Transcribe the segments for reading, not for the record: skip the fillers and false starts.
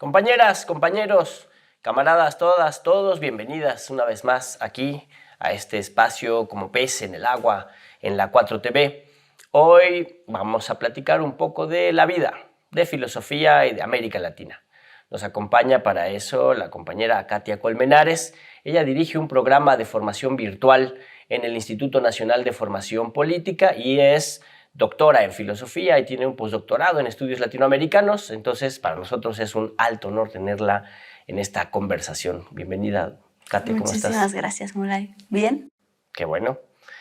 Compañeras, compañeros, camaradas, todas, todos, bienvenidas una vez más aquí a este espacio como pez en el agua en la 4TV. Hoy vamos a platicar un poco de la vida, de filosofía y de América Latina. Nos acompaña para eso la compañera Katia Colmenares. Ella dirige un programa de formación virtual en el Instituto Nacional de Formación Política y es doctora en filosofía y tiene un postdoctorado en estudios latinoamericanos. Entonces, para nosotros es un alto honor tenerla en esta conversación. Bienvenida, Katia, ¿cómo estás? Muchísimas gracias, Mulay. ¿Bien? Qué bueno.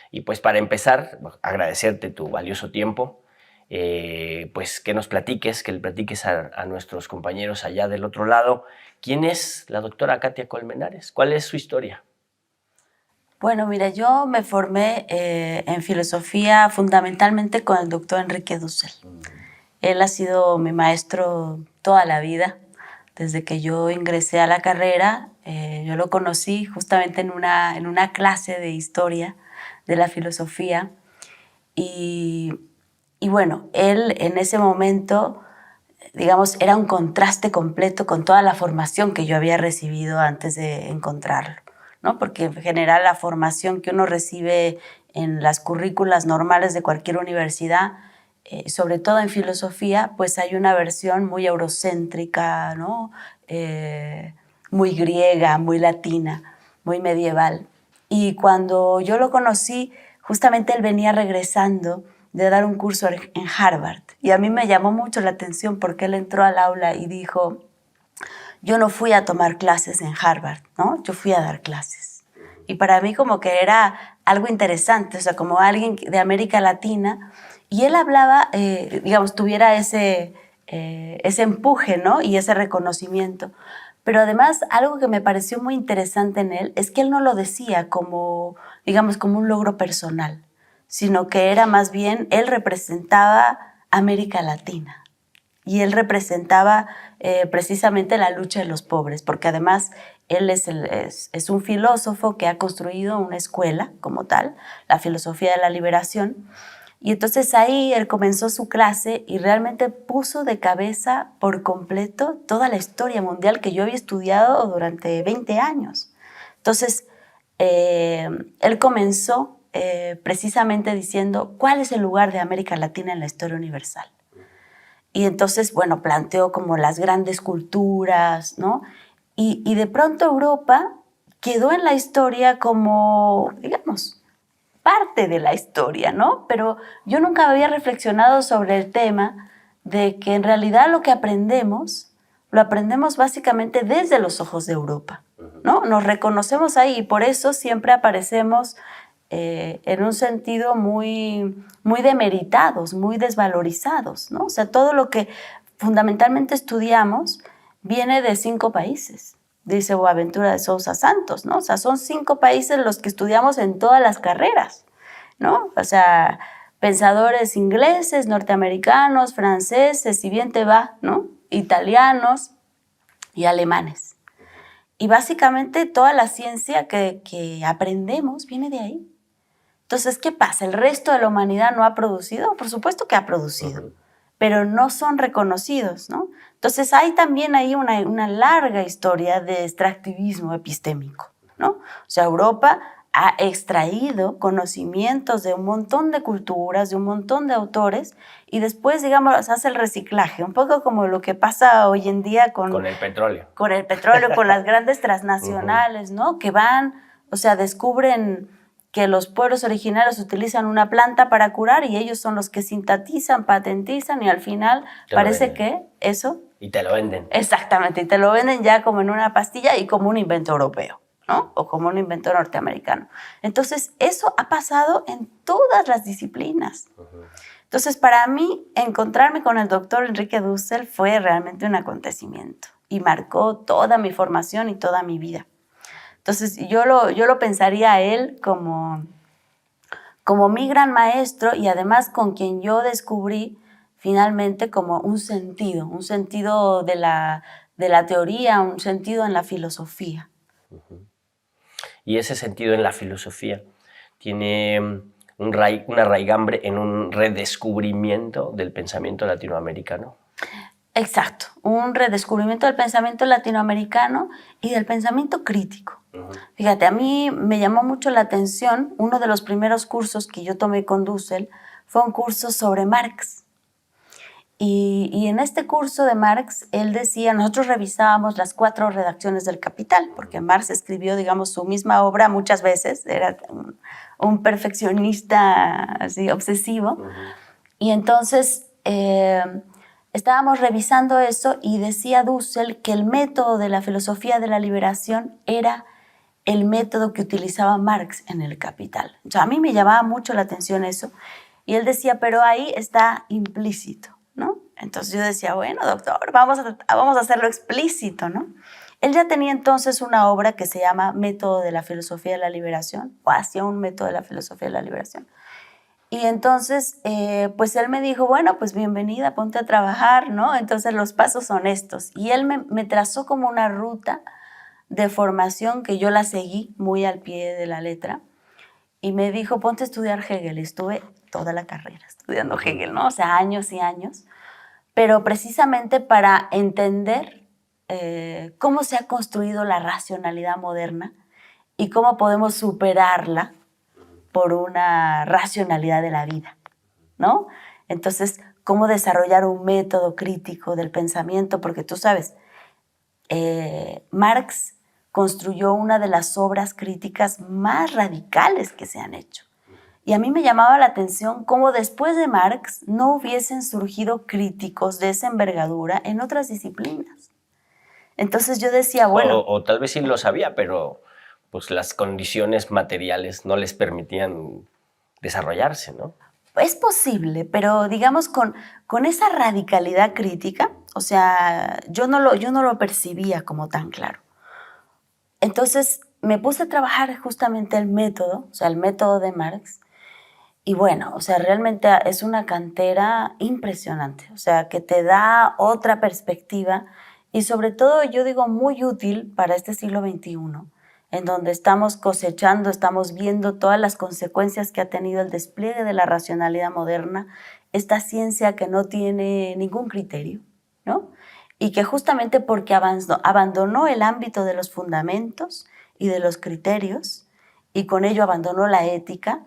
Y pues para empezar, agradecerte tu valioso tiempo, pues que nos platiques, que le platiques a nuestros compañeros allá del otro lado. ¿Quién es la doctora Katia Colmenares? ¿Cuál es su historia? Bueno, mira, yo me formé en filosofía fundamentalmente con el doctor Enrique Dussel. Él ha sido mi maestro toda la vida. Desde que yo ingresé a la carrera, yo lo conocí justamente en una clase de historia de la filosofía. Y bueno, él en ese momento, digamos, era un contraste completo con toda la formación que yo había recibido antes de encontrarlo, ¿no? Porque en general la formación que uno recibe en las currículas normales de cualquier universidad, sobre todo en filosofía, pues hay una versión muy eurocéntrica, ¿no? Muy griega, muy latina, muy medieval. Y cuando yo lo conocí, justamente él venía regresando de dar un curso en Harvard. Y a mí me llamó mucho la atención porque él entró al aula y dijo, yo no fui a tomar clases en Harvard, ¿no? Yo fui a dar clases. Y para mí como que era algo interesante, o sea, como alguien de América Latina. Y él hablaba, digamos, tuviera ese empuje, ¿no? Y ese reconocimiento. Pero además, algo que me pareció muy interesante en él es que él no lo decía como, digamos, como un logro personal, sino que era más bien, él representaba América Latina. Y él representaba precisamente la lucha de los pobres, porque además él es un filósofo que ha construido una escuela como tal, la filosofía de la liberación. Y entonces ahí él comenzó su clase y realmente puso de cabeza por completo toda la historia mundial que yo había estudiado durante 20 años. Entonces, él comenzó precisamente diciendo cuál es el lugar de América Latina en la historia universal. Y entonces, bueno, planteó como las grandes culturas, ¿no? Y de pronto Europa quedó en la historia como, digamos, parte de la historia, ¿no? Pero yo nunca había reflexionado sobre el tema de que en realidad lo que aprendemos, lo aprendemos básicamente desde los ojos de Europa, ¿no? Nos reconocemos ahí y por eso siempre aparecemos en un sentido muy, muy demeritados, muy desvalorizados, ¿no? O sea, todo lo que fundamentalmente estudiamos viene de 5 países, dice Boaventura de Sousa Santos, ¿no? O sea, son 5 países los que estudiamos en todas las carreras, ¿no? O sea, pensadores ingleses, norteamericanos, franceses, si bien te va, ¿no? Italianos y alemanes. Y básicamente toda la ciencia que aprendemos viene de ahí. Entonces, ¿qué pasa? ¿El resto de la humanidad no ha producido? Por supuesto que ha producido, pero no son reconocidos, ¿no? Entonces, hay también ahí una larga historia de extractivismo epistémico, ¿no? O sea, Europa ha extraído conocimientos de un montón de culturas, de un montón de autores, y después, digamos, hace el reciclaje, un poco como lo que pasa hoy en día Con el petróleo. Con el petróleo, con las grandes transnacionales, ¿no? Que van, o sea, descubren que los pueblos originarios utilizan una planta para curar y ellos son los que sintetizan, patentizan y al final parece que eso... Y te lo venden. Exactamente, y te lo venden ya como en una pastilla y como un invento europeo, ¿no? O como un invento norteamericano. Entonces, eso ha pasado en todas las disciplinas. Entonces, para mí, encontrarme con el doctor Enrique Dussel fue realmente un acontecimiento y marcó toda mi formación y toda mi vida. Entonces, yo lo pensaría a él como mi gran maestro y además con quien yo descubrí finalmente como un sentido de la teoría, un sentido en la filosofía. Y ese sentido en la filosofía tiene una raigambre en un redescubrimiento del pensamiento latinoamericano. Exacto, un redescubrimiento del pensamiento latinoamericano y del pensamiento crítico. Fíjate, a mí me llamó mucho la atención, uno de los primeros cursos que yo tomé con Dussel fue un curso sobre Marx. Y en este curso de Marx, él decía, nosotros revisábamos las 4 redacciones del Capital, porque Marx escribió, digamos, su misma obra muchas veces, era un perfeccionista así, obsesivo. Y entonces estábamos revisando eso y decía Dussel que el método de la filosofía de la liberación era el método que utilizaba Marx en el Capital. O sea, a mí me llamaba mucho la atención eso. Y él decía, pero ahí está implícito, ¿no? Entonces yo decía, bueno, doctor, vamos a hacerlo explícito, ¿no? Él ya tenía entonces una obra que se llama Método de la Filosofía de la Liberación, o hacía un método de la filosofía de la liberación. Y entonces, pues él me dijo, bueno, pues bienvenida, ponte a trabajar, ¿no? Entonces los pasos son estos. Y él me trazó como una ruta de formación que yo la seguí muy al pie de la letra. Y me dijo, ponte a estudiar Hegel. Y estuve toda la carrera estudiando Hegel, ¿no? O sea, años y años. Pero precisamente para entender cómo se ha construido la racionalidad moderna y cómo podemos superarla por una racionalidad de la vida, ¿no? Entonces, cómo desarrollar un método crítico del pensamiento, porque tú sabes, Marx construyó una de las obras críticas más radicales que se han hecho. Y a mí me llamaba la atención cómo después de Marx no hubiesen surgido críticos de esa envergadura en otras disciplinas. Entonces yo decía, bueno... O tal vez sí lo sabía, pero pues las condiciones materiales no les permitían desarrollarse, ¿no? Es posible, pero digamos con esa radicalidad crítica, o sea, yo no lo percibía como tan claro. Entonces me puse a trabajar justamente el método, o sea, el método de Marx, y bueno, o sea, realmente es una cantera impresionante, o sea, que te da otra perspectiva y sobre todo, yo digo, muy útil para este siglo XXI, en donde estamos cosechando, estamos viendo todas las consecuencias que ha tenido el despliegue de la racionalidad moderna, esta ciencia que no tiene ningún criterio, ¿no? Y que justamente porque abandonó el ámbito de los fundamentos y de los criterios, y con ello abandonó la ética,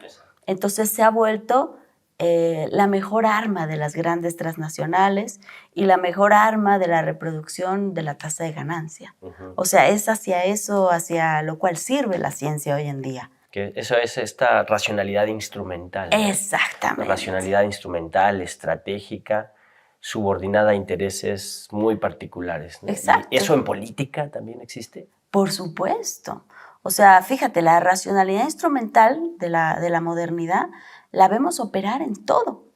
entonces se ha vuelto la mejor arma de las grandes transnacionales y la mejor arma de la reproducción de la tasa de ganancia. O sea, es hacia eso, hacia lo cual sirve la ciencia hoy en día. Que eso es esta racionalidad instrumental, ¿no? Exactamente. Una racionalidad instrumental, estratégica, subordinada a intereses muy particulares, ¿no? Exacto. ¿Y eso en política también existe? Por supuesto. O sea, fíjate, la racionalidad instrumental de la modernidad la vemos operar en todo.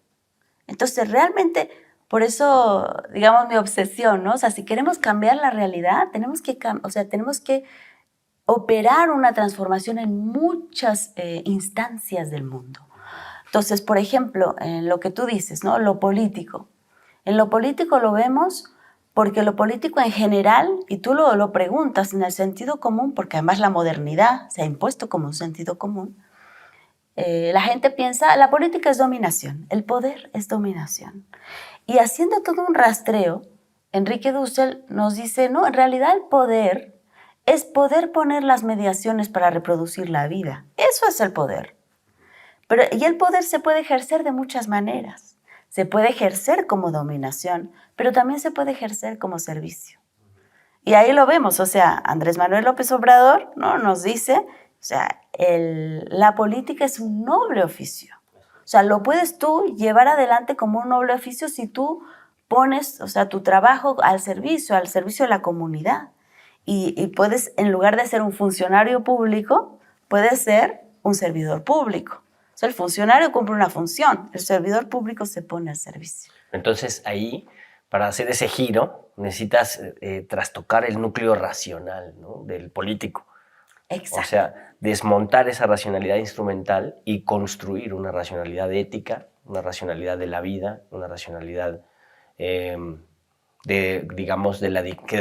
Entonces, realmente, por eso, digamos, mi obsesión, ¿no? O sea, si queremos cambiar la realidad, tenemos que operar una transformación en muchas instancias del mundo. Entonces, por ejemplo, en lo que tú dices, ¿no? Lo político. En lo político lo vemos porque lo político en general, y tú lo preguntas en el sentido común, porque además la modernidad se ha impuesto como un sentido común, la gente piensa, la política es dominación, el poder es dominación. Y haciendo todo un rastreo, Enrique Dussel nos dice, no, en realidad el poder es poder poner las mediaciones para reproducir la vida. Eso es el poder. Y el poder se puede ejercer de muchas maneras. Se puede ejercer como dominación, pero también se puede ejercer como servicio. Y ahí lo vemos, o sea, Andrés Manuel López Obrador, ¿no? Nos dice, o sea, la política es un noble oficio. O sea, lo puedes tú llevar adelante como un noble oficio si tú pones, o sea, tu trabajo al servicio de la comunidad. Y puedes, en lugar de ser un funcionario público, puedes ser un servidor público. O sea, el funcionario cumple una función, el servidor público se pone al servicio. Entonces ahí, para hacer ese giro, necesitas trastocar el núcleo racional, ¿no? Del político. Exacto. O sea, desmontar esa racionalidad instrumental y construir una racionalidad ética, una racionalidad de la vida, una racionalidad que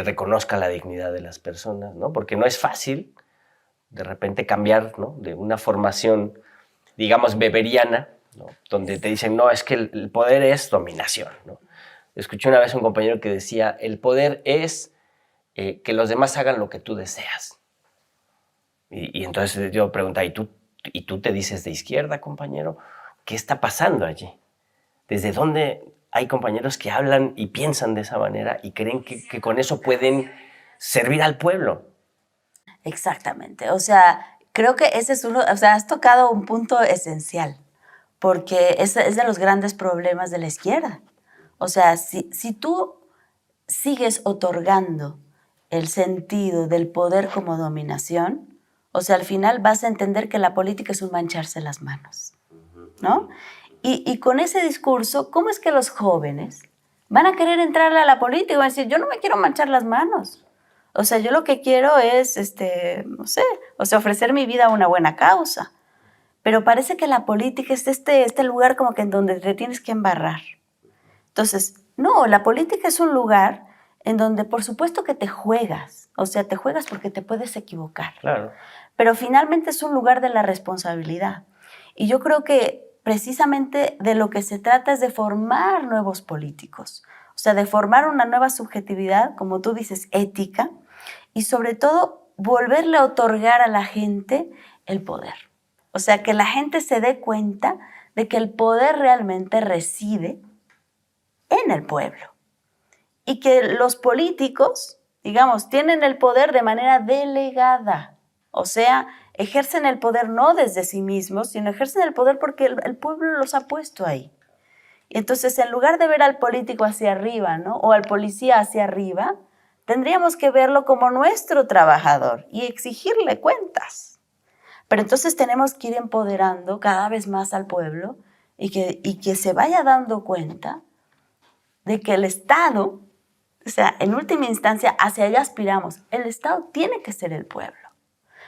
reconozca la dignidad de las personas, ¿no? Porque no es fácil de repente cambiar, ¿no? De una formación, digamos, weberiana, ¿no? Donde te dicen, no, es que el poder es dominación, ¿no? Escuché una vez a un compañero que decía, el poder es que los demás hagan lo que tú deseas. Y entonces yo preguntaba, ¿y tú te dices de izquierda, compañero? ¿Qué está pasando allí? ¿Desde dónde hay compañeros que hablan y piensan de esa manera y creen que con eso pueden servir al pueblo? Exactamente. O sea, creo que ese es uno, o sea, has tocado un punto esencial, porque es de los grandes problemas de la izquierda. O sea, si tú sigues otorgando el sentido del poder como dominación, o sea, al final vas a entender que la política es un mancharse las manos, ¿no? Y con ese discurso, ¿cómo es que los jóvenes van a querer entrarle a la política? Van a decir, yo no me quiero manchar las manos. O sea, yo lo que quiero es, no sé, o sea, ofrecer mi vida a una buena causa. Pero parece que la política es este lugar como que en donde te tienes que embarrar. Entonces, no, la política es un lugar en donde por supuesto que te juegas. O sea, te juegas porque te puedes equivocar. Claro. Pero finalmente es un lugar de la responsabilidad. Y yo creo que precisamente de lo que se trata es de formar nuevos políticos. O sea, de formar una nueva subjetividad, como tú dices, ética, y sobre todo volverle a otorgar a la gente el poder. O sea, que la gente se dé cuenta de que el poder realmente reside en el pueblo y que los políticos, digamos, tienen el poder de manera delegada. O sea, ejercen el poder no desde sí mismos, sino ejercen el poder porque el pueblo los ha puesto ahí. Y entonces, en lugar de ver al político hacia arriba, ¿no? O al policía hacia arriba, tendríamos que verlo como nuestro trabajador y exigirle cuentas. Pero entonces tenemos que ir empoderando cada vez más al pueblo y que se vaya dando cuenta de que el Estado, o sea, en última instancia, hacia allá aspiramos. El Estado tiene que ser el pueblo.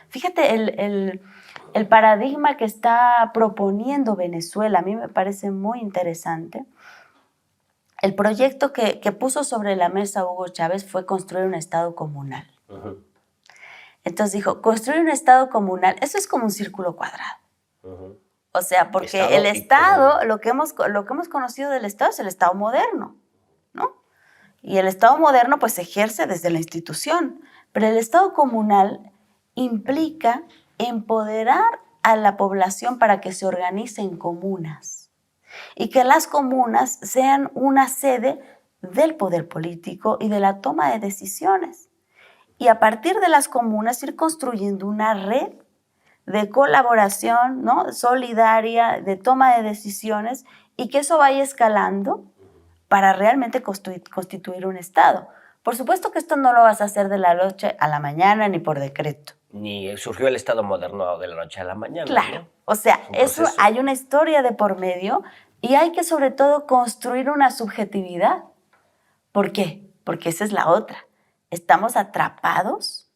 Fíjate, el paradigma que está proponiendo Venezuela, a mí me parece muy interesante. El proyecto que puso sobre la mesa Hugo Chávez fue construir un Estado comunal. Uh-huh. Entonces dijo, construir un Estado comunal, eso es como un círculo cuadrado. Uh-huh. O sea, porque Estado el Estado, común. lo que hemos conocido del Estado es el Estado moderno, ¿no? Y el Estado moderno pues se ejerce desde la institución, pero el Estado comunal implica empoderar a la población para que se organice en comunas y que las comunas sean una sede del poder político y de la toma de decisiones. Y a partir de las comunas ir construyendo una red de colaboración, ¿no? Solidaria, de toma de decisiones y que eso vaya escalando para realmente constituir un Estado. Por supuesto que esto no lo vas a hacer de la noche a la mañana ni por decreto. Ni surgió el Estado moderno de la noche a la mañana. Claro, ¿no? o sea, eso hay una historia de por medio y hay que sobre todo construir una subjetividad. ¿Por qué? Porque esa es la otra. Estamos atrapados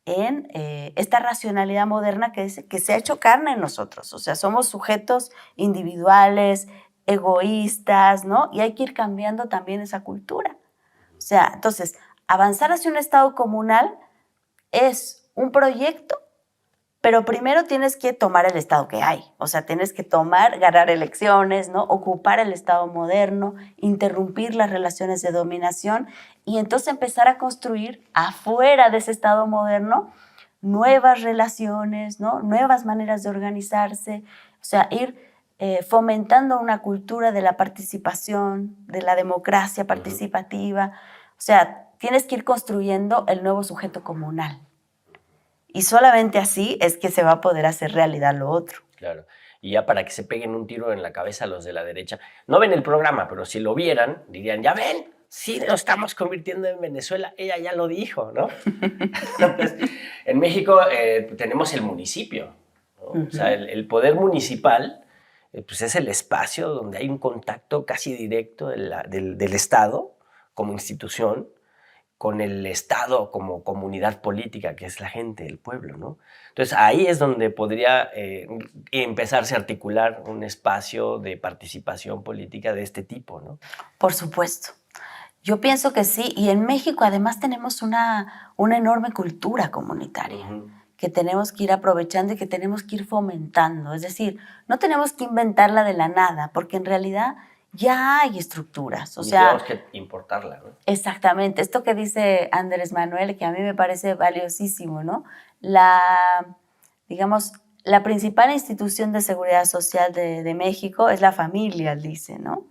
en esta racionalidad moderna que se ha hecho carne en nosotros. O sea, somos sujetos individuales, egoístas, ¿no? Y hay que ir cambiando también esa cultura. O sea, entonces, avanzar hacia un Estado comunal es un proyecto, pero primero tienes que tomar el Estado que hay. O sea, tienes que ganar elecciones, ¿no? Ocupar el Estado moderno, interrumpir las relaciones de dominación y entonces empezar a construir afuera de ese Estado moderno nuevas relaciones, ¿no? Nuevas maneras de organizarse. O sea, ir fomentando una cultura de la participación, de la democracia participativa. O sea, tienes que ir construyendo el nuevo sujeto comunal. Y solamente así es que se va a poder hacer realidad lo otro. Claro. Y ya para que se peguen un tiro en la cabeza los de la derecha. No ven el programa, pero si lo vieran, dirían, ya ven, sí nos estamos convirtiendo en Venezuela. Ella ya lo dijo, ¿no? Entonces, en México tenemos el municipio, ¿no? O sea, el poder municipal pues es el espacio donde hay un contacto casi directo del Estado como institución con el Estado como comunidad política, que es la gente, el pueblo, ¿no? Entonces, ahí es donde podría empezarse a articular un espacio de participación política de este tipo, ¿no? Por supuesto. Yo pienso que sí, y en México además tenemos una enorme cultura comunitaria que tenemos que ir aprovechando y que tenemos que ir fomentando. Es decir, no tenemos que inventarla de la nada, porque en realidad ya hay estructuras. O Y sea, tenemos que importarla, ¿no? exactamente, esto que dice Andrés Manuel, que a mí me parece valiosísimo, ¿no? Digamos, la principal institución de seguridad social de México es la familia, él dice, ¿no?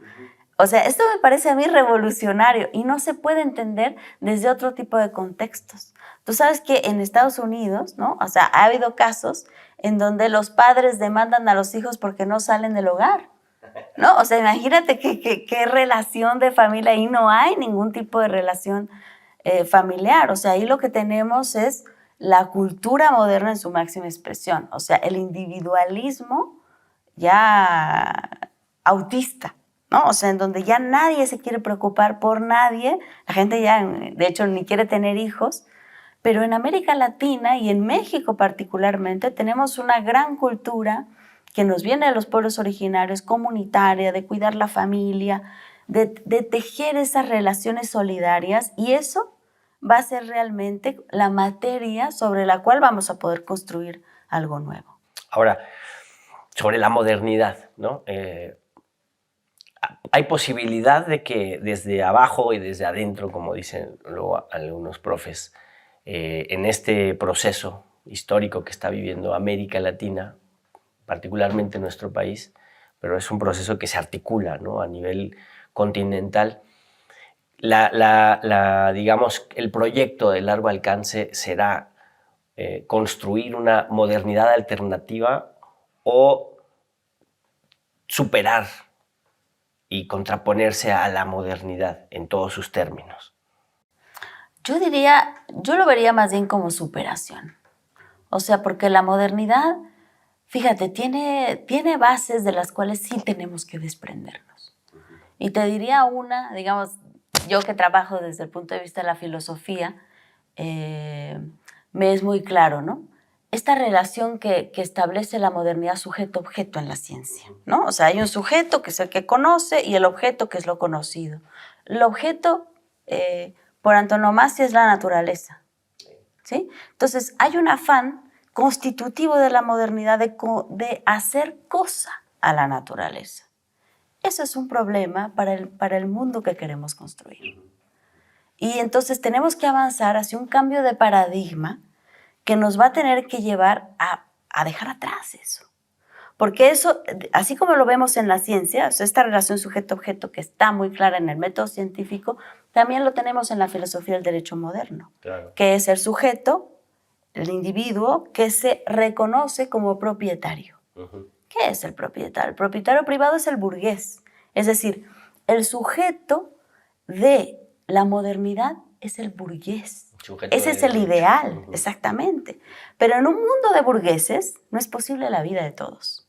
O sea, esto me parece a mí revolucionario y no se puede entender desde otro tipo de contextos. Tú sabes que en Estados Unidos, ¿no? O sea, ha habido casos en donde los padres demandan a los hijos porque no salen del hogar, ¿no? O sea, imagínate qué relación de familia. Ahí no hay ningún tipo de relación familiar. O sea, ahí lo que tenemos es la cultura moderna en su máxima expresión. O sea, el individualismo ya autista, ¿no? O sea, en donde ya nadie se quiere preocupar por nadie. La gente ya, de hecho, ni quiere tener hijos. Pero en América Latina y en México particularmente tenemos una gran cultura que nos viene de los pueblos originarios, comunitaria, de cuidar la familia, de tejer esas relaciones solidarias, y eso va a ser realmente la materia sobre la cual vamos a poder construir algo nuevo. Ahora, sobre la modernidad, ¿no? Hay posibilidad de que desde abajo y desde adentro, como dicen luego algunos profes, en este proceso histórico que está viviendo América Latina, particularmente nuestro país, pero es un proceso que se articula, ¿no? A nivel continental. Digamos, el proyecto de largo alcance será construir una modernidad alternativa o superar y contraponerse a la modernidad en todos sus términos. Yo lo vería más bien como superación. O sea, porque la modernidad, fíjate, tiene bases de las cuales sí tenemos que desprendernos. Y te diría una, digamos, yo que trabajo desde el punto de vista de la filosofía, me es muy claro, ¿no? Esta relación que establece la modernidad sujeto-objeto en la ciencia, ¿no? O sea, hay un sujeto que es el que conoce y el objeto que es lo conocido. El objeto, por antonomasia, es la naturaleza, ¿sí? Entonces, hay un afán constitutivo de la modernidad de hacer cosa a la naturaleza. Eso es un problema para el mundo que queremos construir. Y entonces tenemos que avanzar hacia un cambio de paradigma que nos va a tener que llevar a dejar atrás eso. Porque eso, así como lo vemos en la ciencia, o sea, esta relación sujeto-objeto que está muy clara en el método científico, también lo tenemos en la filosofía del derecho moderno, Claro. Que es el sujeto, el individuo, que se reconoce como propietario. ¿Qué es el propietario? El propietario privado es el burgués. Es decir, el sujeto de la modernidad es el burgués. Ese es el ideal, exactamente. Pero en un mundo de burgueses no es posible la vida de todos.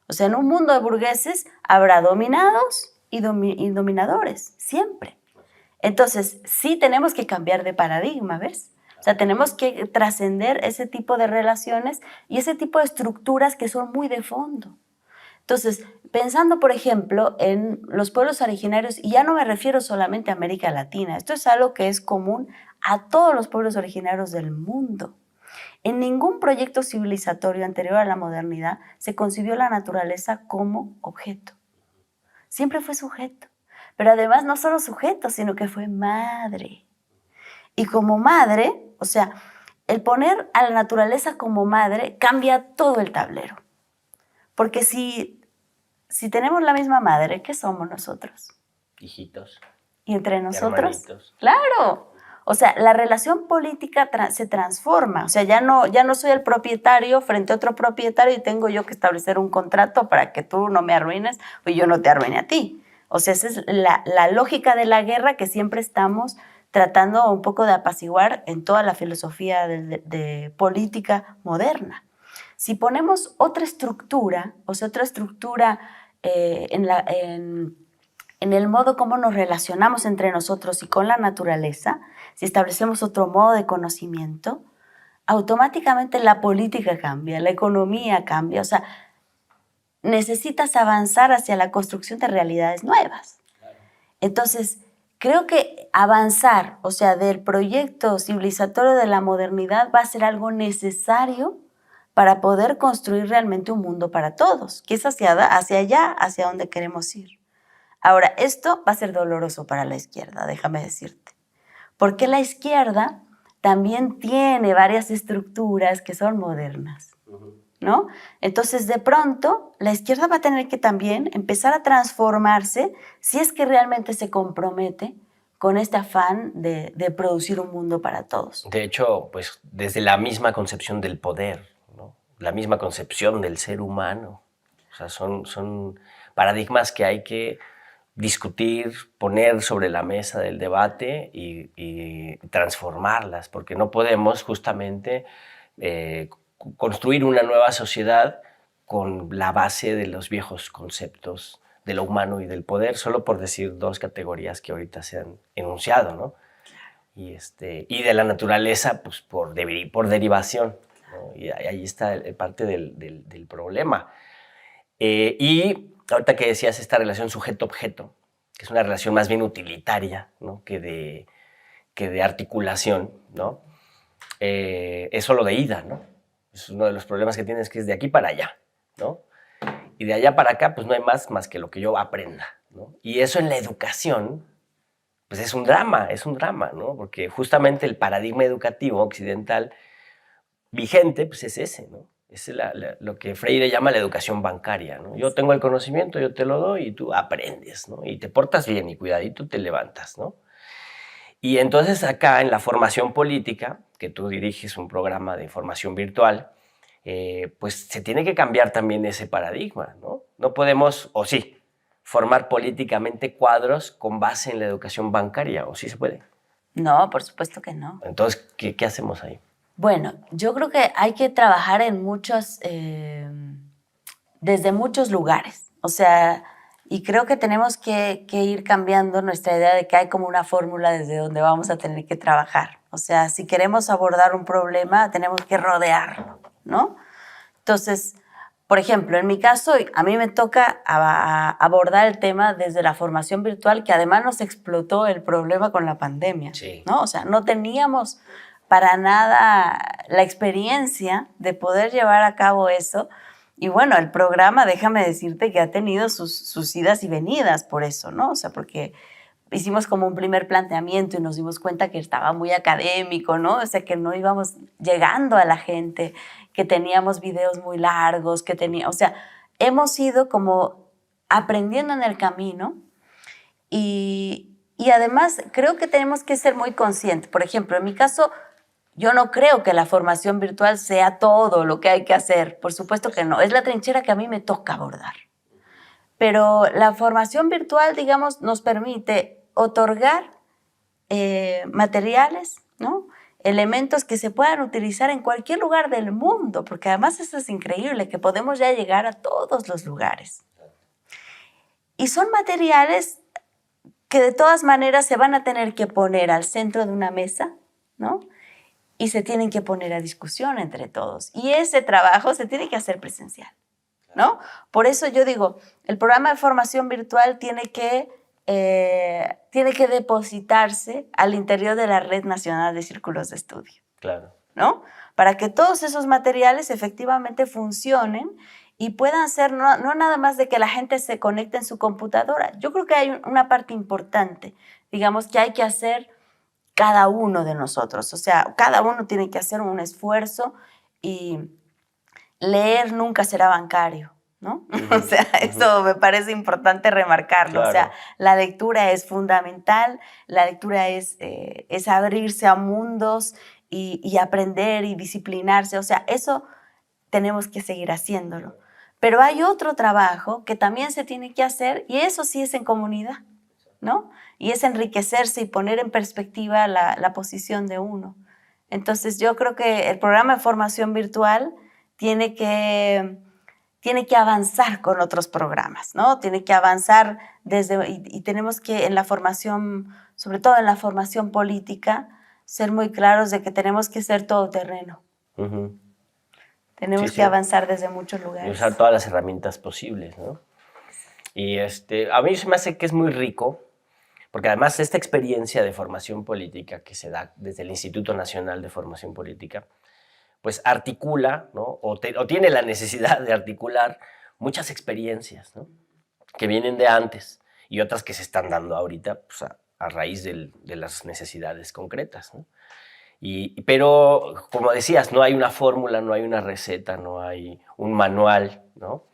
O sea, en un mundo de burgueses habrá dominados y dominadores, siempre. Entonces, sí tenemos que cambiar de paradigma, ¿ves? O sea, tenemos que trascender ese tipo de relaciones y ese tipo de estructuras que son muy de fondo. Entonces, pensando, por ejemplo, en los pueblos originarios, y ya no me refiero solamente a América Latina, esto es algo que es común a todos los pueblos originarios del mundo. En ningún proyecto civilizatorio anterior a la modernidad se concibió la naturaleza como objeto. Siempre fue sujeto. Pero además no solo sujeto, sino que fue madre. Y como madre, o sea, el poner a la naturaleza como madre cambia todo el tablero. Porque si tenemos la misma madre, ¿qué somos nosotros? Hijitos. ¿Y entre nosotros? Hermanitos. ¡Claro! O sea, la relación política se transforma. O sea, ya no soy el propietario frente a otro propietario y tengo yo que establecer un contrato para que tú no me arruines o yo no te arruine a ti. O sea, esa es la lógica de la guerra que siempre estamos tratando un poco de apaciguar en toda la filosofía de política moderna. Si ponemos otra estructura, o sea, otra estructura en el modo como nos relacionamos entre nosotros y con la naturaleza, si establecemos otro modo de conocimiento, automáticamente la política cambia, la economía cambia, o sea, necesitas avanzar hacia la construcción de realidades nuevas. Entonces, creo que avanzar, o sea, del proyecto civilizatorio de la modernidad va a ser algo necesario para poder construir realmente un mundo para todos, que es hacia allá, hacia donde queremos ir. Ahora, esto va a ser doloroso para la izquierda, déjame decirte, porque la izquierda también tiene varias estructuras que son modernas, ¿no? Entonces, de pronto, la izquierda va a tener que también empezar a transformarse si es que realmente se compromete con este afán de producir un mundo para todos. De hecho, pues desde la misma concepción del poder, ¿no? La misma concepción del ser humano. O sea, son paradigmas que hay que discutir, poner sobre la mesa del debate y transformarlas, porque no podemos justamente construir una nueva sociedad con la base de los viejos conceptos de lo humano y del poder, solo por decir dos categorías que ahorita se han enunciado, ¿no? Y de la naturaleza, pues por derivación, ¿no? Y ahí está parte del problema. Y ahorita que decías esta relación sujeto-objeto, que es una relación más bien utilitaria, ¿no? que de articulación, ¿no? Es solo de ida, ¿no? Es uno de los problemas que tienes, que es de aquí para allá, ¿no? Y de allá para acá, pues no hay más que lo que yo aprenda, ¿no? Y eso en la educación, pues es un drama, ¿no? Porque justamente el paradigma educativo occidental vigente, pues es ese, ¿no? Es lo que Freire llama la educación bancaria, ¿no? Yo tengo el conocimiento, yo te lo doy y tú aprendes, ¿no? Y te portas bien y cuidadito te levantas, ¿no? Y entonces acá en la formación política, que tú diriges un programa de formación virtual, pues se tiene que cambiar también ese paradigma, ¿no? No podemos, o sí, formar políticamente cuadros con base en la educación bancaria, o sí se puede. No, por supuesto que no. Entonces, ¿qué hacemos ahí? Bueno, yo creo que hay que trabajar desde muchos lugares. O sea, y creo que tenemos que ir cambiando nuestra idea de que hay como una fórmula desde donde vamos a tener que trabajar. O sea, si queremos abordar un problema, tenemos que rodearlo, ¿no? Entonces, por ejemplo, en mi caso, a mí me toca abordar el tema desde la formación virtual, que además nos explotó el problema con la pandemia, Sí. ¿no? O sea, no teníamos para nada la experiencia de poder llevar a cabo eso. Y bueno, el programa, déjame decirte que ha tenido sus idas y venidas por eso, ¿no? O sea, porque hicimos como un primer planteamiento y nos dimos cuenta que estaba muy académico, ¿no? O sea, que no íbamos llegando a la gente, que teníamos videos muy largos, o sea, hemos ido como aprendiendo en el camino y además creo que tenemos que ser muy conscientes. Por ejemplo, en mi caso, yo no creo que la formación virtual sea todo lo que hay que hacer. Por supuesto que no. Es la trinchera que a mí me toca abordar. Pero la formación virtual, digamos, nos permite otorgar materiales, ¿no? Elementos que se puedan utilizar en cualquier lugar del mundo, porque además eso es increíble, que podemos ya llegar a todos los lugares. Y son materiales que de todas maneras se van a tener que poner al centro de una mesa, ¿no? Y se tienen que poner a discusión entre todos. Y ese trabajo se tiene que hacer presencial, ¿no? Por eso yo digo, el programa de formación virtual tiene que depositarse al interior de la Red Nacional de Círculos de Estudio. Claro. ¿No? Para que todos esos materiales efectivamente funcionen y puedan ser no nada más de que la gente se conecte en su computadora. Yo creo que hay una parte importante, digamos, que hay que hacer cada uno de nosotros. O sea, cada uno tiene que hacer un esfuerzo y leer nunca será bancario, ¿no? O sea, eso me parece importante remarcarlo. Claro. O sea, la lectura es fundamental, la lectura es abrirse a mundos y aprender y disciplinarse. O sea, eso tenemos que seguir haciéndolo. Pero hay otro trabajo que también se tiene que hacer y eso sí es en comunidad, ¿no? Y es enriquecerse y poner en perspectiva la posición de uno. Entonces yo creo que el programa de formación virtual tiene que avanzar con otros programas, ¿no? Tiene que avanzar y tenemos que en la formación, sobre todo en la formación política, ser muy claros de que tenemos que ser todoterreno. Tenemos que avanzar desde muchos lugares. Y usar todas las herramientas posibles, ¿no? Y a mí se me hace que es muy rico, porque además esta experiencia de formación política que se da desde el Instituto Nacional de Formación Política, pues articula, ¿no? o tiene la necesidad de articular muchas experiencias, ¿no? Que vienen de antes y otras que se están dando ahorita pues, a raíz de las necesidades concretas, ¿no? Pero, como decías, no hay una fórmula, no hay una receta, no hay un manual, ¿no?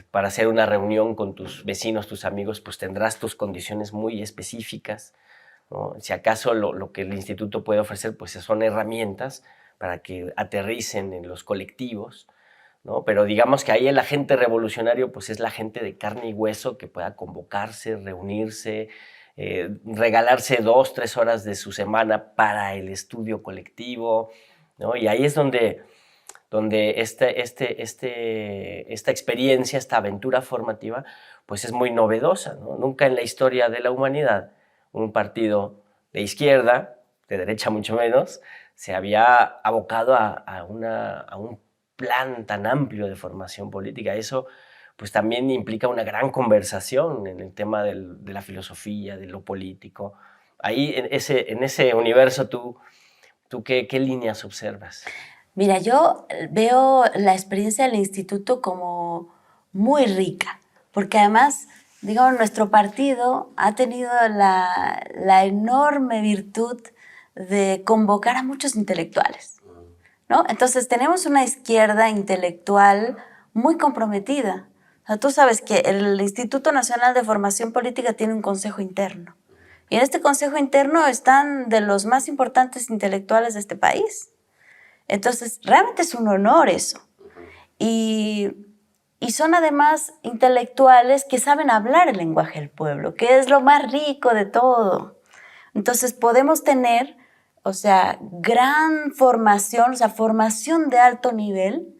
Para hacer una reunión con tus vecinos, tus amigos, pues tendrás tus condiciones muy específicas, ¿no? Si acaso lo que el instituto puede ofrecer, pues son herramientas para que aterricen en los colectivos, ¿no? Pero digamos que ahí el agente revolucionario pues es la gente de carne y hueso que pueda convocarse, reunirse, regalarse 2, 3 horas de su semana para el estudio colectivo, ¿no? Y ahí es donde esta experiencia, esta aventura formativa, pues es muy novedosa, ¿no? Nunca en la historia de la humanidad un partido de izquierda, de derecha mucho menos, se había abocado a un plan tan amplio de formación política. Eso pues también implica una gran conversación en el tema de la filosofía, de lo político. Ahí, en ese universo, ¿tú qué líneas observas? Mira, yo veo la experiencia del instituto como muy rica, porque además, digamos, nuestro partido ha tenido la enorme virtud de convocar a muchos intelectuales, ¿no? Entonces tenemos una izquierda intelectual muy comprometida. O sea, tú sabes que el Instituto Nacional de Formación Política tiene un consejo interno. Y en este consejo interno están de los más importantes intelectuales de este país. Entonces, realmente es un honor eso. Y son además intelectuales que saben hablar el lenguaje del pueblo, que es lo más rico de todo. Entonces, podemos tener, o sea, gran formación, o sea, formación de alto nivel,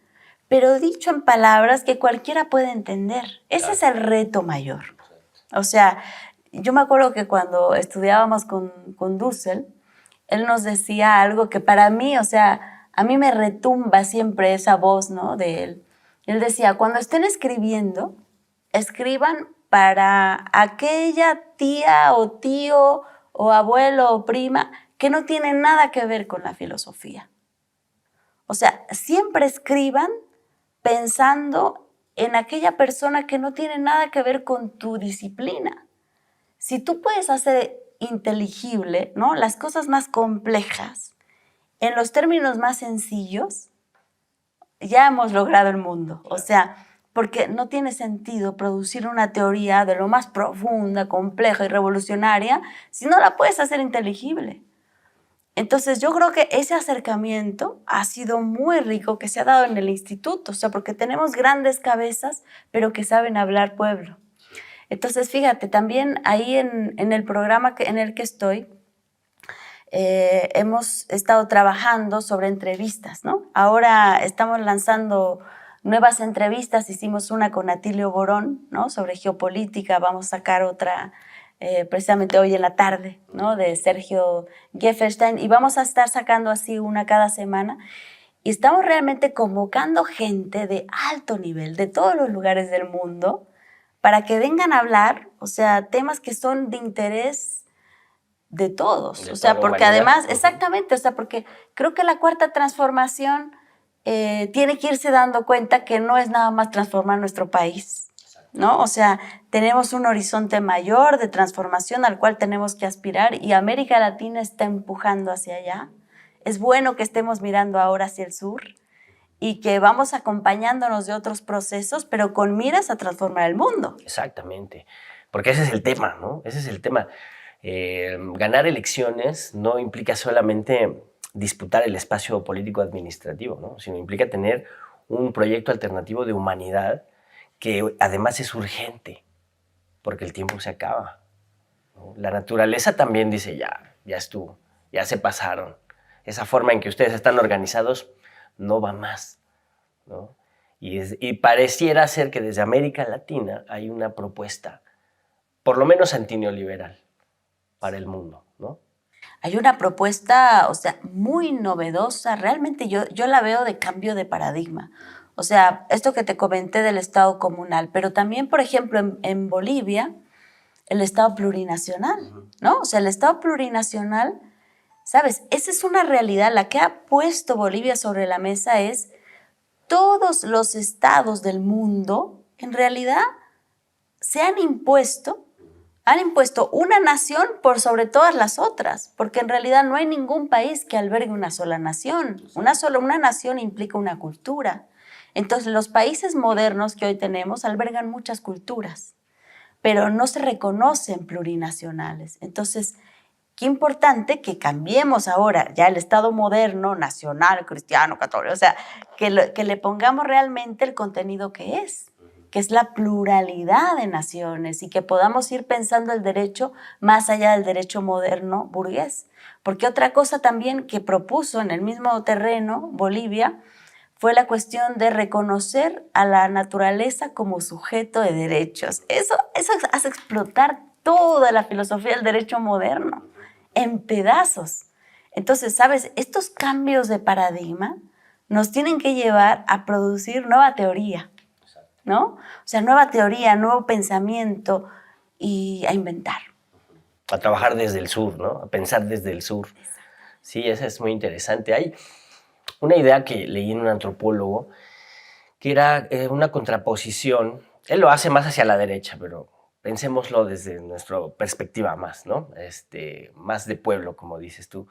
pero dicho en palabras que cualquiera puede entender. Ese es el reto mayor. O sea, yo me acuerdo que cuando estudiábamos con Dussel, él nos decía algo que para mí, o sea, a mí me retumba siempre esa voz, ¿no?, de él. Él decía, cuando estén escribiendo, escriban para aquella tía o tío o abuelo o prima que no tiene nada que ver con la filosofía. O sea, siempre escriban pensando en aquella persona que no tiene nada que ver con tu disciplina. Si tú puedes hacer inteligible, ¿no?, las cosas más complejas en los términos más sencillos, ya hemos logrado el mundo. O sea, porque no tiene sentido producir una teoría de lo más profunda, compleja y revolucionaria si no la puedes hacer inteligible. Entonces yo creo que ese acercamiento ha sido muy rico que se ha dado en el instituto, o sea, porque tenemos grandes cabezas, pero que saben hablar pueblo. Entonces, fíjate, también ahí en el programa en el que estoy, hemos estado trabajando sobre entrevistas, ¿no? Ahora estamos lanzando nuevas entrevistas, hicimos una con Atilio Borón, ¿no?, sobre geopolítica, vamos a sacar otra precisamente hoy en la tarde, ¿no?, de Sergio Gefferstein, y vamos a estar sacando así una cada semana, y estamos realmente convocando gente de alto nivel, de todos los lugares del mundo, para que vengan a hablar, o sea, temas que son de interés de todos, o sea, porque además, exactamente, o sea, porque creo que la cuarta transformación tiene que irse dando cuenta que no es nada más transformar nuestro país, ¿no? O sea, tenemos un horizonte mayor de transformación al cual tenemos que aspirar y América Latina está empujando hacia allá. Es bueno que estemos mirando ahora hacia el sur y que vamos acompañándonos de otros procesos, pero con miras a transformar el mundo. Exactamente, porque ese es el tema, ¿no? Ese es el tema. Ganar elecciones no implica solamente disputar el espacio político administrativo, ¿no?, sino implica tener un proyecto alternativo de humanidad que además es urgente, porque el tiempo se acaba, ¿no? La naturaleza también dice, ya estuvo, ya se pasaron. Esa forma en que ustedes están organizados no va más, ¿no? Y pareciera ser que desde América Latina hay una propuesta, por lo menos antineoliberal, para el mundo, ¿no? Hay una propuesta, o sea, muy novedosa, realmente yo la veo de cambio de paradigma. O sea, esto que te comenté del Estado comunal, pero también, por ejemplo, en Bolivia, el Estado plurinacional, ¿no? O sea, el Estado plurinacional, ¿sabes? Esa es una realidad. La que ha puesto Bolivia sobre la mesa es todos los estados del mundo, en realidad, se han impuesto Han impuesto una nación por sobre todas las otras, porque en realidad no hay ningún país que albergue una sola nación. Una nación implica una cultura. Entonces, los países modernos que hoy tenemos albergan muchas culturas, pero no se reconocen plurinacionales. Entonces, qué importante que cambiemos ahora ya el Estado moderno, nacional, cristiano, católico, o sea, que le pongamos realmente el contenido que es la pluralidad de naciones y que podamos ir pensando el derecho más allá del derecho moderno burgués. Porque otra cosa también que propuso en el mismo terreno Bolivia fue la cuestión de reconocer a la naturaleza como sujeto de derechos. Eso hace explotar toda la filosofía del derecho moderno en pedazos. Entonces, ¿sabes? Estos cambios de paradigma nos tienen que llevar a producir nueva teoría, ¿no? O sea, nueva teoría, nuevo pensamiento y a inventar. A trabajar desde el sur, ¿no? A pensar desde el sur. Sí, eso es muy interesante. Hay una idea que leí en un antropólogo que era una contraposición. Él lo hace más hacia la derecha, pero pensémoslo desde nuestra perspectiva más, ¿no? Más de pueblo, como dices tú.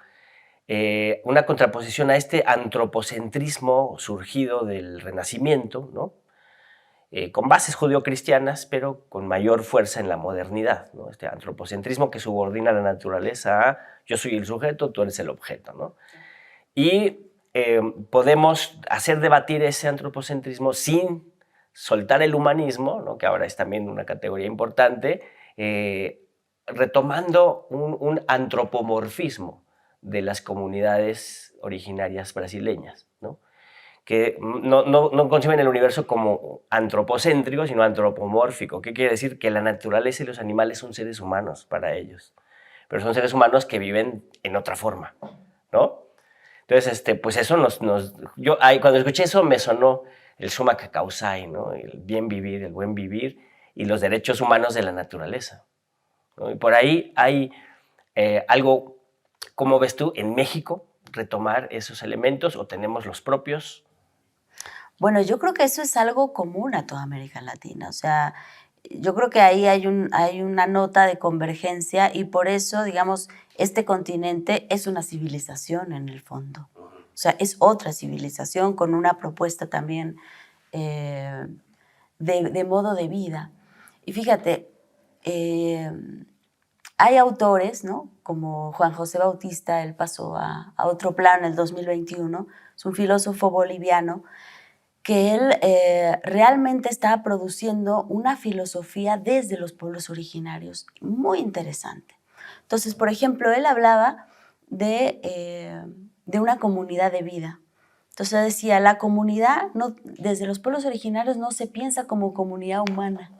Una contraposición a este antropocentrismo surgido del Renacimiento, ¿no? Con bases judeocristianas, pero con mayor fuerza en la modernidad, ¿no? Este antropocentrismo que subordina la naturaleza a yo soy el sujeto, tú eres el objeto, ¿no? Y podemos hacer debatir ese antropocentrismo sin soltar el humanismo, ¿no? Que ahora es también una categoría importante, retomando un antropomorfismo de las comunidades originarias brasileñas, ¿no? Que no conciben el universo como antropocéntrico, sino antropomórfico. ¿Qué quiere decir? Que la naturaleza y los animales son seres humanos para ellos, pero son seres humanos que viven en otra forma, ¿no? Entonces, pues eso cuando escuché eso me sonó el summa causai, ¿no? El bien vivir, el buen vivir y los derechos humanos de la naturaleza, ¿no? Y por ahí hay algo, ¿cómo ves tú en México retomar esos elementos o tenemos los propios? Bueno, yo creo que eso es algo común a toda América Latina. O sea, yo creo que ahí hay una nota de convergencia y por eso, digamos, este continente es una civilización en el fondo. O sea, es otra civilización con una propuesta también de modo de vida. Y fíjate, hay autores, ¿no? Como Juan José Bautista, él pasó a otro plano en el 2021, es un filósofo boliviano, que él realmente estaba produciendo una filosofía desde los pueblos originarios, muy interesante. Entonces, por ejemplo, él hablaba de una comunidad de vida. Entonces decía, la comunidad, desde los pueblos originarios no se piensa como comunidad humana,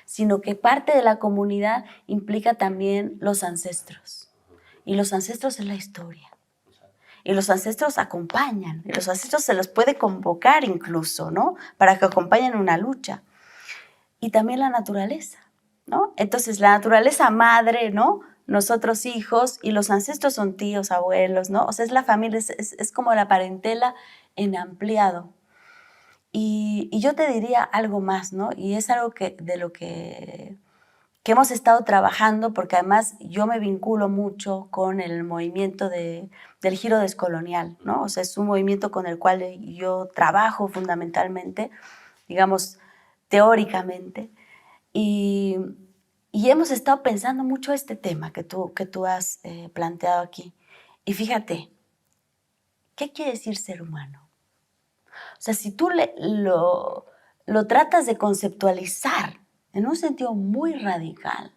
sino que parte de la comunidad implica también los ancestros. Y los ancestros es la historia. Y los ancestros acompañan, y los ancestros se los puede convocar incluso, ¿no? Para que acompañen una lucha. Y también la naturaleza, ¿no? Entonces, la naturaleza madre, ¿no? Nosotros hijos, y los ancestros son tíos, abuelos, ¿no? O sea, es la familia, es como la parentela en ampliado. Y yo te diría algo más, ¿no? Y es algo de lo que hemos estado trabajando, porque además yo me vinculo mucho con el movimiento del giro descolonial, ¿no? O sea, es un movimiento con el cual yo trabajo fundamentalmente, digamos, teóricamente, y hemos estado pensando mucho este tema que tú has planteado aquí. Y fíjate, ¿qué quiere decir ser humano? O sea, si tú lo tratas de conceptualizar en un sentido muy radical,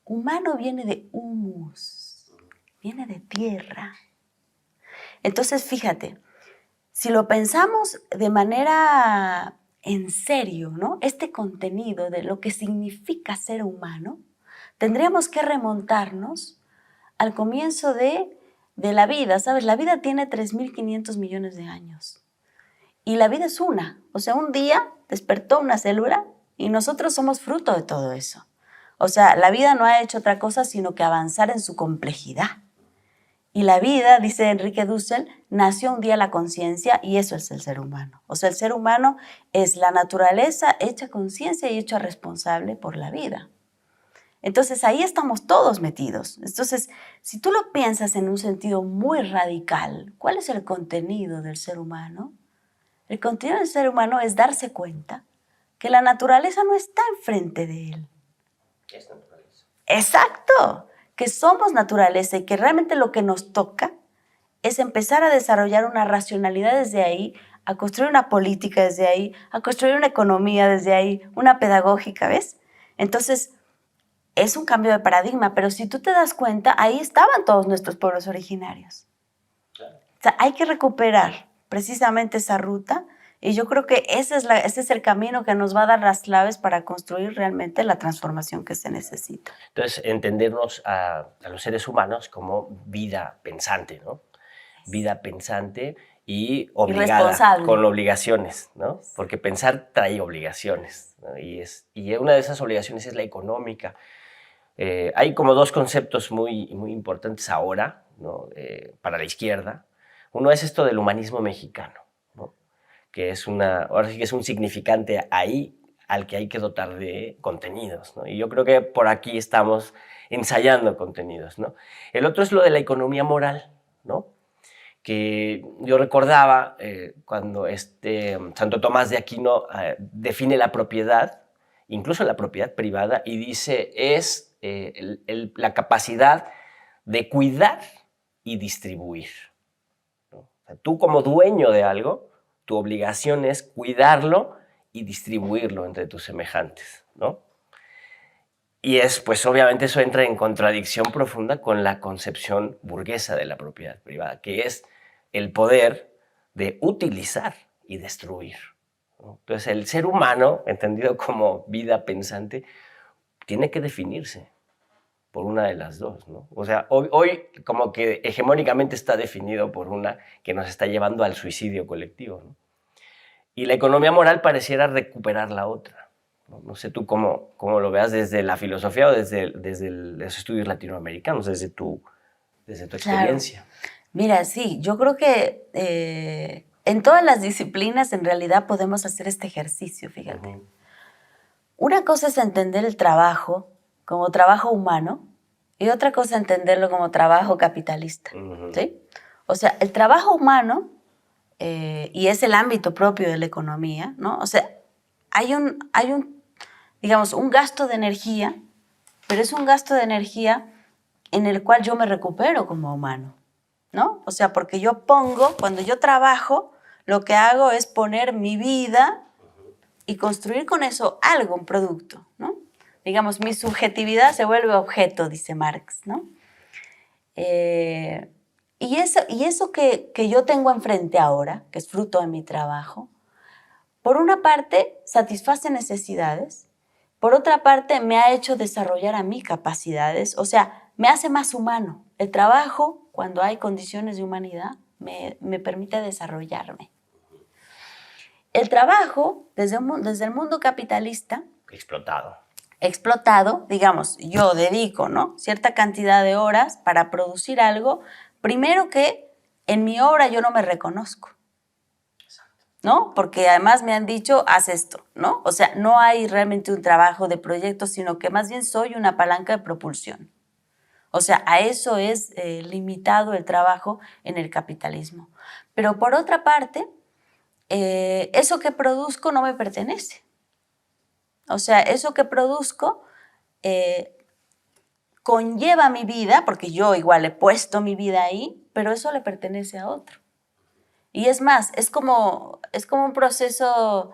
humano viene de humus, viene de tierra. Entonces, fíjate, si lo pensamos de manera en serio, ¿no? Este contenido de lo que significa ser humano, tendríamos que remontarnos al comienzo de la vida, ¿sabes? La vida tiene 3.500 millones de años. Y la vida es una. O sea, un día despertó una célula y nosotros somos fruto de todo eso. O sea, la vida no ha hecho otra cosa sino que avanzar en su complejidad. Y la vida, dice Enrique Dussel, nació un día la conciencia y eso es el ser humano. O sea, el ser humano es la naturaleza hecha conciencia y hecha responsable por la vida. Entonces ahí estamos todos metidos. Entonces, si tú lo piensas en un sentido muy radical, ¿cuál es el contenido del ser humano? El contenido del ser humano es darse cuenta que la naturaleza no está enfrente de él. Es naturaleza. Exacto, que somos naturaleza y que realmente lo que nos toca es empezar a desarrollar una racionalidad desde ahí, a construir una política desde ahí, a construir una economía desde ahí, una pedagógica, ¿ves? Entonces, es un cambio de paradigma, pero si tú te das cuenta, ahí estaban todos nuestros pueblos originarios. Claro. O sea, hay que recuperar precisamente esa ruta y yo creo que ese es el camino que nos va a dar las claves para construir realmente la transformación que se necesita. Entonces, entendernos a los seres humanos como vida pensante, ¿no? Vida pensante y obligada, responsable. con obligaciones, ¿no? Porque pensar trae obligaciones, ¿no? Y una de esas obligaciones es la económica. Hay como dos conceptos muy importantes ahora, ¿no? Para la izquierda. Uno es esto del humanismo mexicano, ¿no? Que es ahora sí que es un significante ahí al que hay que dotar de contenidos, ¿no? Y yo creo que por aquí estamos ensayando contenidos, ¿no? El otro es lo de la economía moral, ¿no? Que yo recordaba cuando Santo Tomás de Aquino define la propiedad, incluso la propiedad privada, y dice es la capacidad de cuidar y distribuir, ¿no? O sea, tú como dueño de algo, tu obligación es cuidarlo y distribuirlo entre tus semejantes, ¿no? Y pues obviamente eso entra en contradicción profunda con la concepción burguesa de la propiedad privada, que es el poder de utilizar y destruir, ¿no? Entonces el ser humano, entendido como vida pensante, tiene que definirse por una de las dos, ¿no? O sea, hoy como que hegemónicamente está definido por una que nos está llevando al suicidio colectivo, ¿no? Y la economía moral pareciera recuperar la otra. No sé tú cómo lo veas desde la filosofía o desde los estudios latinoamericanos, desde tu experiencia. Claro. Mira, sí, yo creo que en todas las disciplinas en realidad podemos hacer este ejercicio, fíjate. Una cosa es entender el trabajo como trabajo humano y otra cosa es entenderlo como trabajo capitalista, ¿sí? O sea, el trabajo humano, y es el ámbito propio de la economía, ¿no? O sea, hay un, digamos, un gasto de energía, pero es un gasto de energía en el cual yo me recupero como humano, ¿no? O sea, porque cuando yo trabajo, lo que hago es poner mi vida y construir con eso algo, un producto, ¿no? Digamos, mi subjetividad se vuelve objeto, dice Marx, ¿no? Y eso que yo tengo enfrente ahora, que es fruto de mi trabajo, por una parte satisface necesidades, por otra parte me ha hecho desarrollar a mí capacidades, o sea, me hace más humano. El trabajo, cuando hay condiciones de humanidad, me permite desarrollarme. El trabajo, desde el mundo capitalista, explotado, digamos, yo dedico, ¿no?, cierta cantidad de horas para producir algo, primero que en mi obra yo no me reconozco, ¿no? Porque además me han dicho, haz esto, ¿no? O sea, no hay realmente un trabajo de proyecto, sino que más bien soy una palanca de propulsión. O sea, a eso es limitado el trabajo en el capitalismo. Pero por otra parte, eso que produzco no me pertenece. O sea, eso que produzco conlleva mi vida, porque yo igual he puesto mi vida ahí, pero eso le pertenece a otro. Y es más, es como un proceso,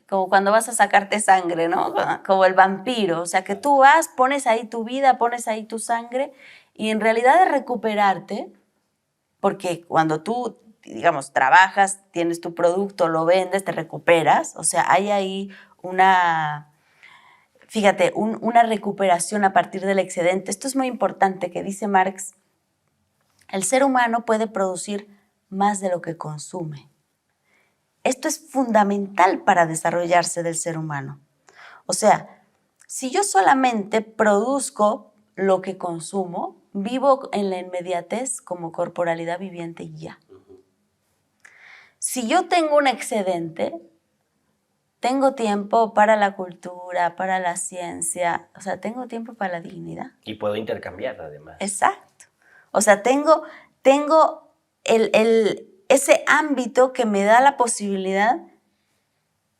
como cuando vas a sacarte sangre, ¿no? Como el vampiro, o sea, que tú vas, pones ahí tu vida, pones ahí tu sangre, y en realidad de recuperarte, porque cuando tú, digamos, trabajas, tienes tu producto, lo vendes, te recuperas, o sea, hay ahí una recuperación a partir del excedente. Esto es muy importante, que dice Marx, el ser humano puede producir más de lo que consume. Esto es fundamental para desarrollarse del ser humano. O sea, si yo solamente produzco lo que consumo, vivo en la inmediatez como corporalidad viviente y ya. Si yo tengo un excedente, tengo tiempo para la cultura, para la ciencia, o sea, tengo tiempo para la dignidad. Y puedo intercambiar además. Exacto. O sea, tengo ese ámbito que me da la posibilidad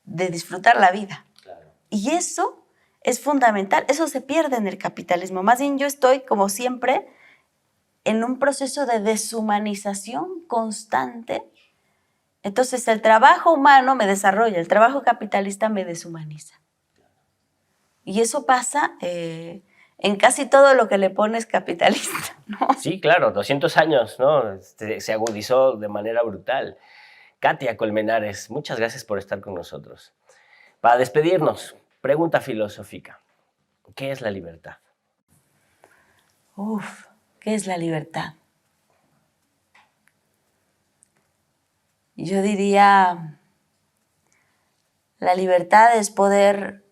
de disfrutar la vida. Claro. Y eso es fundamental. Eso se pierde en el capitalismo. Más bien yo estoy, como siempre, en un proceso de deshumanización constante. Entonces el trabajo humano me desarrolla, el trabajo capitalista me deshumaniza. Y eso pasa en casi todo lo que le pones capitalista, ¿no? Sí, claro, 200 años, ¿no? Se agudizó de manera brutal. Katia Colmenares, muchas gracias por estar con nosotros. Para despedirnos, pregunta filosófica. ¿Qué es la libertad? ¿Qué es la libertad? Yo diría, la libertad es poder...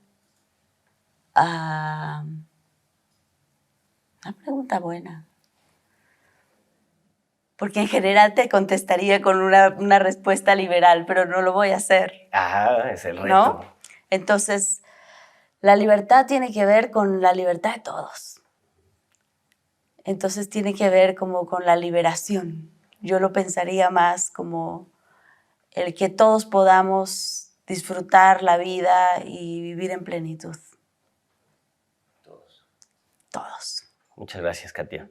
una pregunta buena. Porque en general te contestaría con una respuesta liberal, pero no lo voy a hacer. Ah, es el reto. ¿No? Entonces, la libertad tiene que ver con la libertad de todos. Entonces tiene que ver como con la liberación. Yo lo pensaría más como el que todos podamos disfrutar la vida y vivir en plenitud. Todos. Muchas gracias, Katia.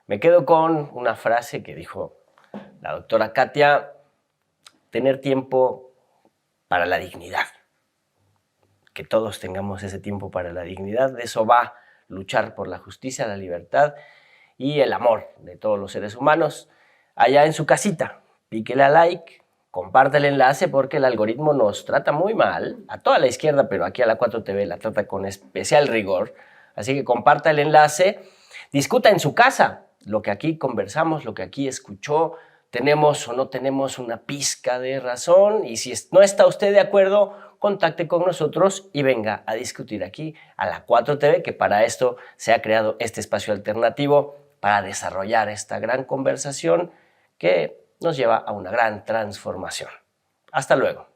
Me quedo con una frase que dijo la doctora Katia: tener tiempo para la dignidad. Que todos tengamos ese tiempo para la dignidad. De eso va luchar por la justicia, la libertad y el amor de todos los seres humanos. Allá en su casita, píquele a like, comparte el enlace porque el algoritmo nos trata muy mal, a toda la izquierda, pero aquí a la 4TV la trata con especial rigor. Así que comparta el enlace, discuta en su casa lo que aquí conversamos, lo que aquí escuchó, tenemos o no tenemos una pizca de razón, y si no está usted de acuerdo, contacte con nosotros y venga a discutir aquí a la 4TV, que para esto se ha creado este espacio alternativo para desarrollar esta gran conversación que nos lleva a una gran transformación. Hasta luego.